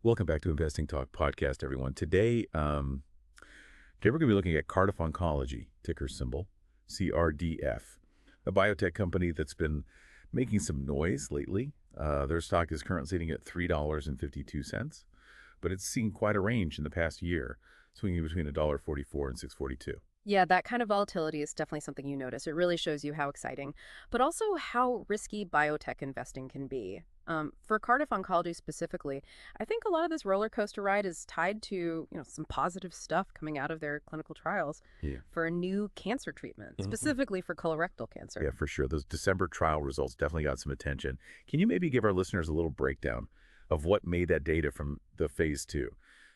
Welcome back to Investing Talk Podcast, everyone. Today we're going to be looking at Cardiff Oncology, ticker symbol CRDF, a biotech company that's been making some noise lately. Their stock is currently sitting at $3.52, but it's seen quite a range in the past year, swinging between $1.44 and $6.42. Yeah, that kind of volatility is definitely something you notice. It really shows you how exciting, but also how risky biotech investing can be. For Cardiff Oncology specifically, I think a lot of this roller coaster ride is tied to, some positive stuff coming out of their clinical trials Yeah. for a new cancer treatment, specifically for colorectal cancer. Yeah, for sure. Those December trial results definitely got some attention. Can you maybe give our listeners a little breakdown of what made that data from the phase 2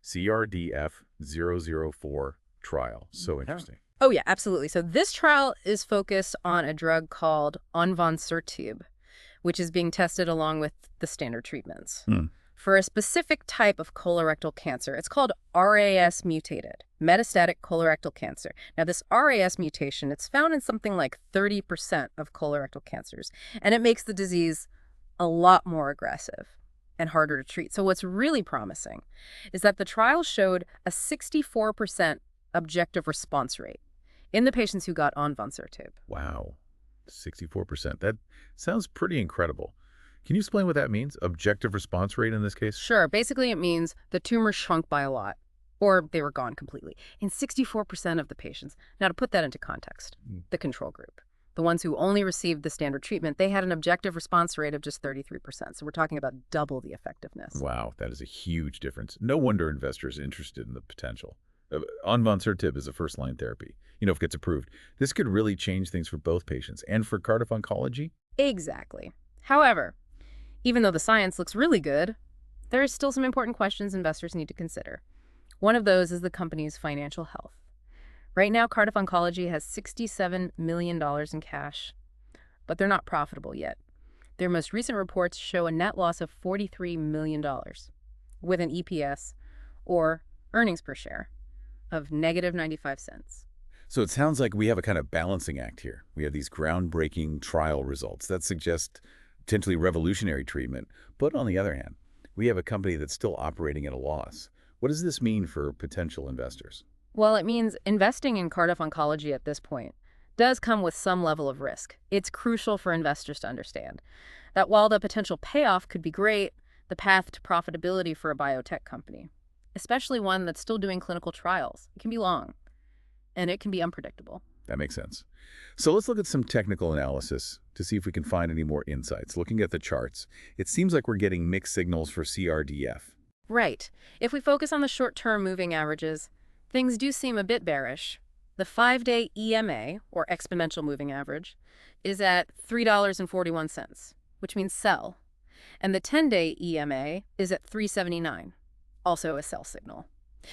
CRDF-004 trial so interesting? Oh, yeah, absolutely. So this trial is focused on a drug called onvansertib, which is being tested along with the standard treatments for a specific type of colorectal cancer. It's called RAS mutated, metastatic colorectal cancer. Now, this RAS mutation, it's found in something like 30% of colorectal cancers, and it makes the disease a lot more aggressive and harder to treat. So what's really promising is that the trial showed a 64% objective response rate in the patients who got onvansertib. Wow, 64%. That sounds pretty incredible. Can you explain what that means? Objective response rate in this case? Sure. Basically, it means the tumor shrunk by a lot, or they were gone completely, in 64% of the patients. Now, to put that into context, the control group, the ones who only received the standard treatment, they had an objective response rate of just 33%. So we're talking about double the effectiveness. Wow, that is a huge difference. No wonder investors are interested in the potential. Onvansertib is a first-line therapy. If it gets approved, this could really change things for both patients and for Cardiff Oncology. Exactly. However, even though the science looks really good, there are still some important questions investors need to consider. One of those is the company's financial health. Right now, Cardiff Oncology has $67 million in cash, but they're not profitable yet. Their most recent reports show a net loss of $43 million, with an EPS, or earnings per share, of negative 95 cents. So it sounds like we have a kind of balancing act here. We have these groundbreaking trial results that suggest potentially revolutionary treatment. But on the other hand, we have a company that's still operating at a loss. What does this mean for potential investors? Well, it means investing in Cardiff Oncology at this point does come with some level of risk. It's crucial for investors to understand that while the potential payoff could be great, the path to profitability for a biotech company, especially one that's still doing clinical trials, it can be long, and it can be unpredictable. That makes sense. So let's look at some technical analysis to see if we can find any more insights. Looking at the charts, it seems like we're getting mixed signals for CRDF. Right. If we focus on the short-term moving averages, things do seem a bit bearish. The 5-day EMA, or exponential moving average, is at $3.41, which means sell. And the 10-day EMA is at $3.79, also a sell signal.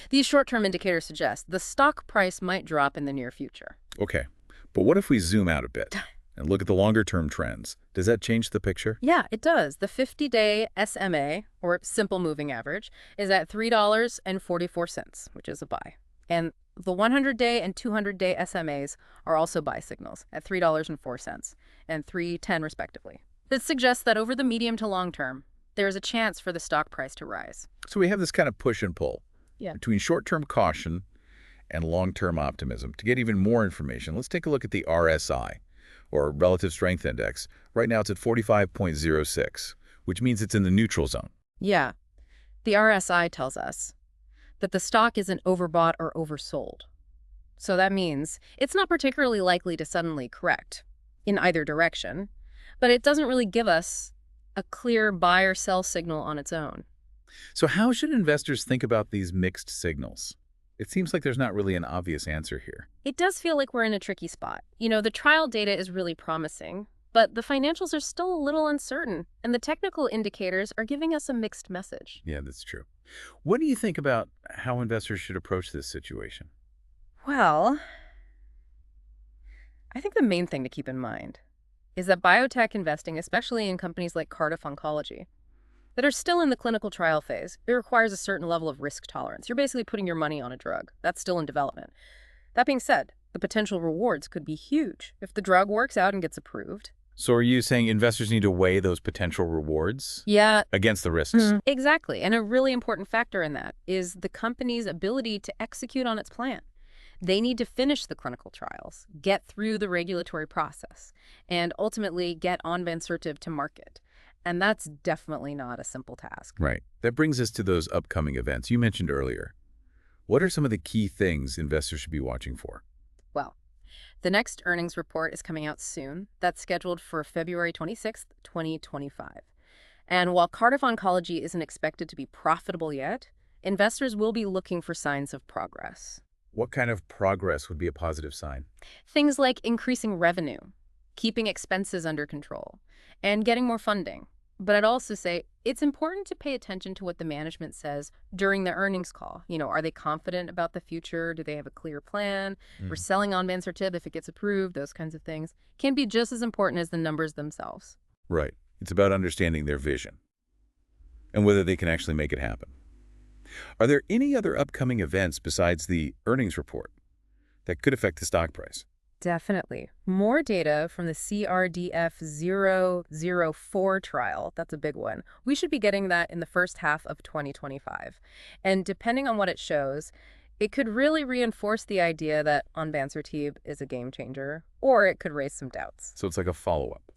These short-term indicators suggest the stock price might drop in the near future. Okay, but what if we zoom out a bit and look at the longer-term trends? Does that change the picture? Yeah, it does. The 50-day SMA, or simple moving average, is at $3.44, which is a buy. And the 100-day and 200-day SMAs are also buy signals at $3.04 and $3.10 respectively. This suggests that over the medium to long term, there is a chance for the stock price to rise. So we have this kind of push and pull between short-term caution and long-term optimism. To get even more information, let's take a look at the RSI, or Relative Strength Index. Right now it's at 45.06, which means it's in the neutral zone. Yeah. The RSI tells us that the stock isn't overbought or oversold. So that means it's not particularly likely to suddenly correct in either direction, but it doesn't really give us a clear buy or sell signal on its own. So how should investors think about these mixed signals? It seems like there's not really an obvious answer here. It does feel like we're in a tricky spot. The trial data is really promising, but the financials are still a little uncertain, and the technical indicators are giving us a mixed message. Yeah, that's true. What do you think about how investors should approach this situation? Well, I think the main thing to keep in mind is that biotech investing, especially in companies like Cardiff Oncology, that are still in the clinical trial phase, it requires a certain level of risk tolerance. You're basically putting your money on a drug that's still in development. That being said, the potential rewards could be huge if the drug works out and gets approved. So are you saying investors need to weigh those potential rewards Yeah, against the risks? exactly. And a really important factor in that is the company's ability to execute on its plan. They need to finish the clinical trials, get through the regulatory process, and ultimately get onvansertib to market. And that's definitely not a simple task. Right. That brings us to those upcoming events you mentioned earlier. What are some of the key things investors should be watching for? Well, the next earnings report is coming out soon. That's scheduled for February 26th, 2025. And while Cardiff Oncology isn't expected to be profitable yet, investors will be looking for signs of progress. What kind of progress would be a positive sign? Things like increasing revenue, keeping expenses under control, and getting more funding. But I'd also say it's important to pay attention to what the management says during the earnings call. Are they confident about the future? Do they have a clear plan? We're selling onvansertib if it gets approved, those kinds of things can be just as important as the numbers themselves. Right. It's about understanding their vision and whether they can actually make it happen. Are there any other upcoming events besides the earnings report that could affect the stock price? Definitely. More data from the CRDF 004 trial. That's a big one. We should be getting that in the first half of 2025. And depending on what it shows, it could really reinforce the idea that onvansertib is a game changer, or it could raise some doubts. So it's like a follow-up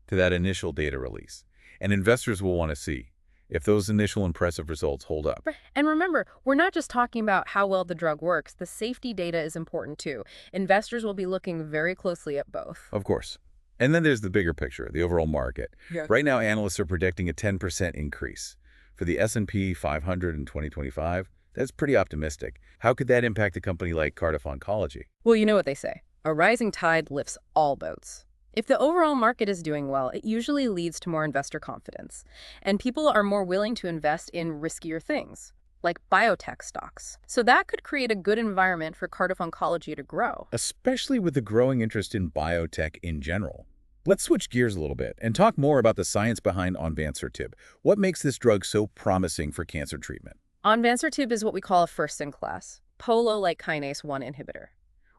to that initial data release. And investors will want to see if those initial impressive results hold up. And remember, we're not just talking about how well the drug works. The safety data is important too. Investors will be looking very closely at both. Of course. And then there's the bigger picture, the overall market. Yeah. Right now, analysts are predicting a 10% increase for the S&P 500 in 2025. That's pretty optimistic. How could that impact a company like Cardiff Oncology? Well, you know what they say. A rising tide lifts all boats. If the overall market is doing well, it usually leads to more investor confidence. And people are more willing to invest in riskier things, like biotech stocks. So that could create a good environment for Cardiff Oncology to grow. Especially with the growing interest in biotech in general. Let's switch gears a little bit and talk more about the science behind onvansertib. What makes this drug so promising for cancer treatment? Onvansertib is what we call a first-in-class, polo-like kinase 1 inhibitor,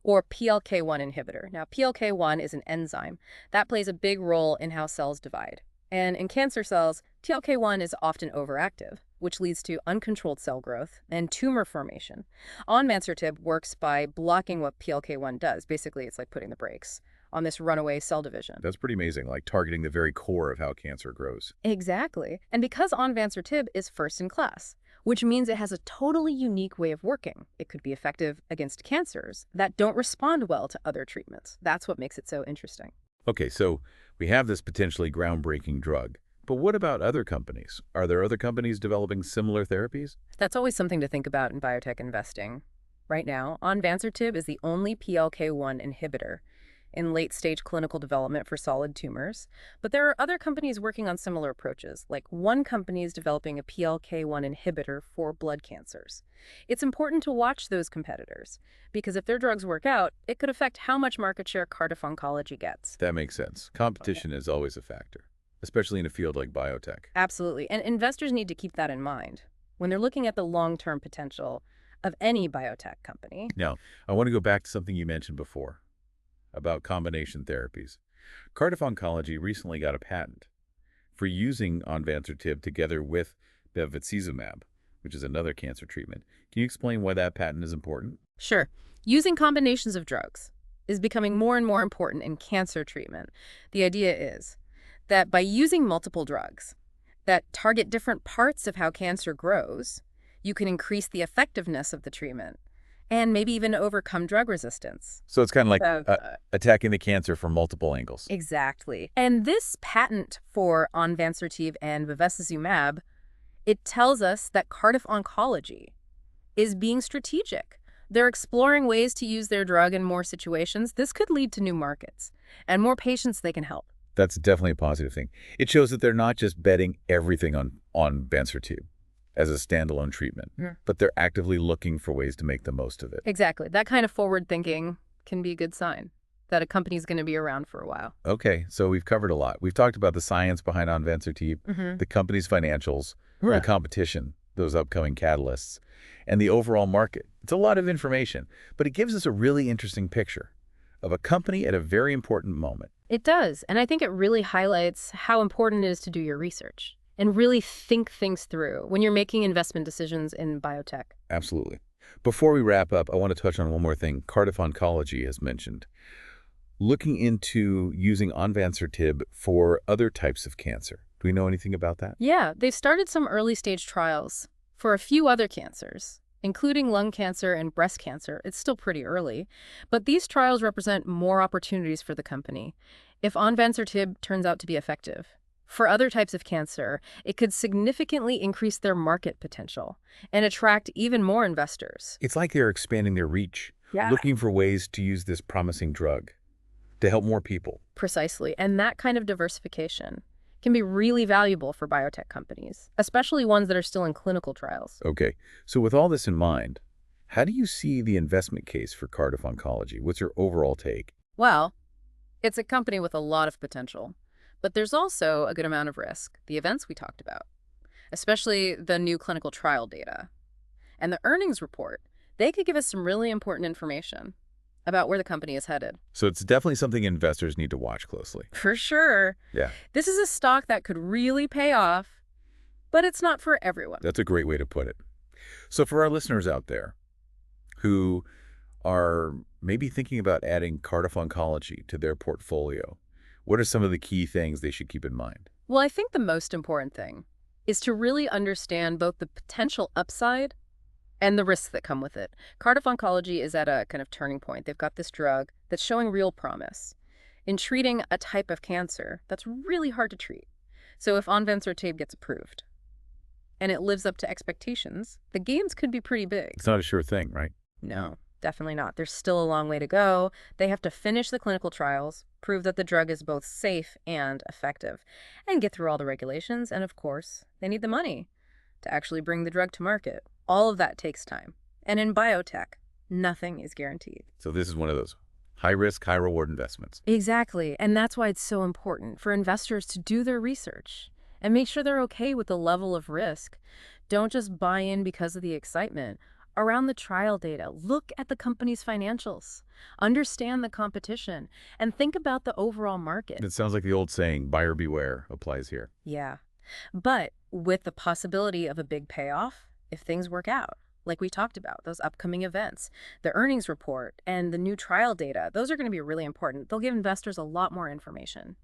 or PLK1 inhibitor. Now, PLK1 is an enzyme that plays a big role in how cells divide. And in cancer cells, PLK1 is often overactive, which leads to uncontrolled cell growth and tumor formation. Onvansertib works by blocking what PLK1 does. Basically, it's like putting the brakes on this runaway cell division. That's pretty amazing, like targeting the very core of how cancer grows. Exactly. And because onvansertib is first-in-class, which means it has a totally unique way of working. It could be effective against cancers that don't respond well to other treatments. That's what makes it so interesting. Okay, so we have this potentially groundbreaking drug. But what about other companies? Are there other companies developing similar therapies? That's always something to think about in biotech investing. Right now, onvansertib is the only PLK1 inhibitor in late-stage clinical development for solid tumors, but there are other companies working on similar approaches, like one company is developing a PLK1 inhibitor for blood cancers. It's important to watch those competitors, because if their drugs work out, it could affect how much market share Cardiff Oncology gets. That makes sense. Competition is always a factor, especially in a field like biotech. Absolutely, and investors need to keep that in mind when they're looking at the long-term potential of any biotech company. Now, I want to go back to something you mentioned before about combination therapies. Cardiff Oncology recently got a patent for using onvansertib together with bevacizumab, which is another cancer treatment. Can you explain why that patent is important? Sure. Using combinations of drugs is becoming more and more important in cancer treatment. The idea is that by using multiple drugs that target different parts of how cancer grows, you can increase the effectiveness of the treatment and maybe even overcome drug resistance. So it's kind of like attacking the cancer from multiple angles. Exactly. And this patent for onvansertib and bevacizumab, it tells us that Cardiff Oncology is being strategic. They're exploring ways to use their drug in more situations. This could lead to new markets and more patients they can help. That's definitely a positive thing. It shows that they're not just betting everything on onvansertib as a standalone treatment, but they're actively looking for ways to make the most of it. Exactly. That kind of forward thinking can be a good sign that a company's going to be around for a while. Okay, so we've covered a lot. We've talked about the science behind onvansertib, the company's financials, the competition, those upcoming catalysts, and the overall market. It's a lot of information, but it gives us a really interesting picture of a company at a very important moment. It does, and I think it really highlights how important it is to do your research and really think things through when you're making investment decisions in biotech. Absolutely. Before we wrap up, I want to touch on one more thing Cardiff Oncology has mentioned. Looking into using onvansertib for other types of cancer. Do we know anything about that? Yeah, they've started some early-stage trials for a few other cancers, including lung cancer and breast cancer. It's still pretty early, but these trials represent more opportunities for the company if onvansertib turns out to be effective. For other types of cancer, it could significantly increase their market potential and attract even more investors. It's like they're expanding their reach, Yeah. looking for ways to use this promising drug to help more people. Precisely, and that kind of diversification can be really valuable for biotech companies, especially ones that are still in clinical trials. Okay, so with all this in mind, how do you see the investment case for Cardiff Oncology? What's your overall take? Well, it's a company with a lot of potential, but there's also a good amount of risk, the events we talked about, especially the new clinical trial data. And the earnings report, they could give us some really important information about where the company is headed. So it's definitely something investors need to watch closely. For sure. Yeah, This is a stock that could really pay off, but it's not for everyone. that's a great way to put it. So for our listeners out there who are maybe thinking about adding Cardiff Oncology to their portfolio, what are some of the key things they should keep in mind? Well, I think the most important thing is to really understand both the potential upside and the risks that come with it. Cardiff Oncology is at a kind of turning point. They've got this drug that's showing real promise in treating a type of cancer that's really hard to treat. So if onvansertib gets approved and it lives up to expectations, the gains could be pretty big. It's not a sure thing, right? No, definitely not. There's still a long way to go. They have to finish the clinical trials, prove that the drug is both safe and effective, and get through all the regulations. And of course, they need the money to actually bring the drug to market. All of that takes time. And in biotech, nothing is guaranteed. So this is one of those high-risk, high-reward investments. Exactly. And that's why it's so important for investors to do their research and make sure they're okay with the level of risk. Don't just buy in because of the excitement. Around the trial data, look at the company's financials, understand the competition, and think about the overall market. It sounds like the old saying, buyer beware, applies here. Yeah. But with the possibility of a big payoff, if things work out, like we talked about, those upcoming events, the earnings report, and the new trial data, those are going to be really important. They'll give investors a lot more information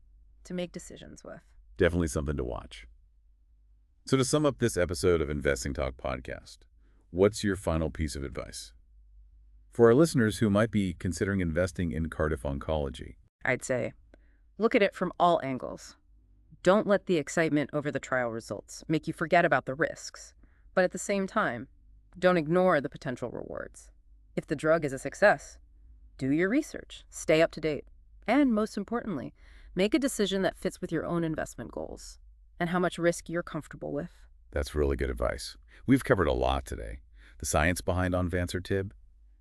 to make decisions with. Definitely something to watch. So to sum up this episode of Investing Talk podcast, what's your final piece of advice? For our listeners who might be considering investing in Cardiff Oncology, I'd say, look at it from all angles. Don't let the excitement over the trial results make you forget about the risks. But at the same time, don't ignore the potential rewards. If the drug is a success, do your research, stay up to date, and most importantly, make a decision that fits with your own investment goals and how much risk you're comfortable with. that's really good advice. We've covered a lot today. The science behind onvansertib,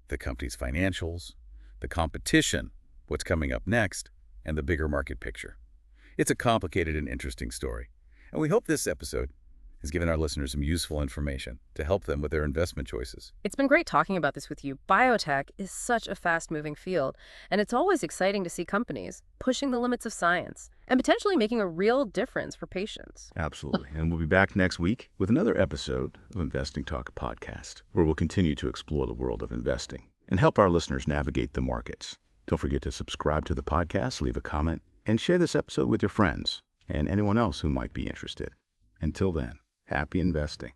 the company's financials, the competition, what's coming up next, and the bigger market picture. It's a complicated and interesting story. And we hope this episode has given our listeners some useful information to help them with their investment choices. It's been great talking about this with you. Biotech is such a fast-moving field, and it's always exciting to see companies pushing the limits of science and potentially making a real difference for patients. Absolutely. And we'll be back next week with another episode of Investing Talk Podcast, where we'll continue to explore the world of investing and help our listeners navigate the markets. Don't forget to subscribe to the podcast, leave a comment, and share this episode with your friends and anyone else who might be interested. Until then, happy investing.